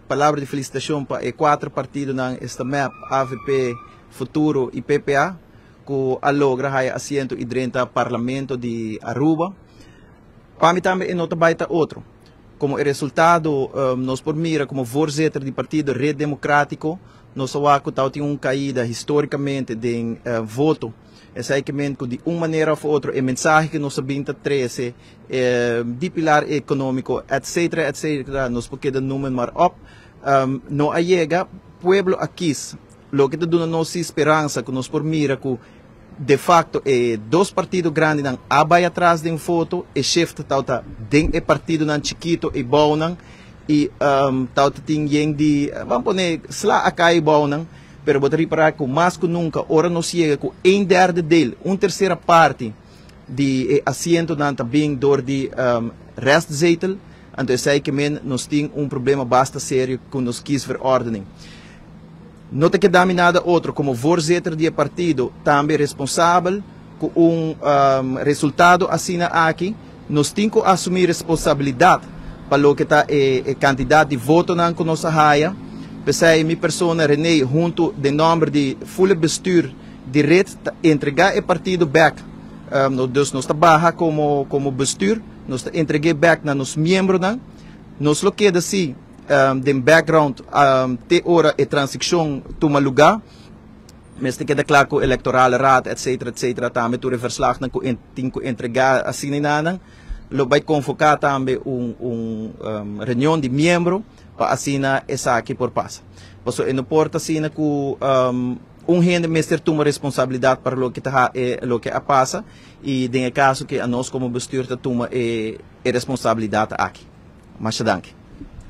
Palavra de felicitação para os 4 partidos ng STMEP, AVP, Futuro e PPA, que alogra o assento e 30 Parlamento de Aruba. Para mim também nota baita outro. Como resultado, nós por mira como voorzitter do partido Rede Democrático, nós tem uma caída historicamente de voto. Exatamente de uma maneira ou outra, o mensagem que nós sabemos trazer de pilar econômico, etc, nós podemos número mais up, não chega pueblo aqui, lo que dá nossa esperança que nós por mira que de facto dois partidos grandes não abai atrás de foto, e shift tauta den partido não chiquito e bom não e tauta tem de vamos poner sla acai bom não. Pero vou reparar que mais que nunca, ora não chega com 1/3 dele, 1/3 parte de assento também door de restzetel. Então, sei que nós temos problema bastante sério com nos kiesverordening. Não tem que dar nada outro, como voorzitter do partido, também responsável com resultado assim aqui, nós temos que assumir responsabilidade para o que está candidato de voto na nossa raia. Pensei, minha persona, René, junto de nome de full bestuur, de rede, entregar o partido back. Nós trabalhamos como bestuur, nós entregamos back na nos membros, nós lo que assim, de background, te hora e transição toma lugar, mas tem que declarar que o electoral raad, etc, também tu verslag na tem que entregar assim nada, lo vai convocar também reunião de membros, para assinar essa aqui por passa. Então, não importa assim que gente mestre toma responsabilidade para o que passa e em caso que a nós como bestuur toma responsabilidade aqui. Mas danke.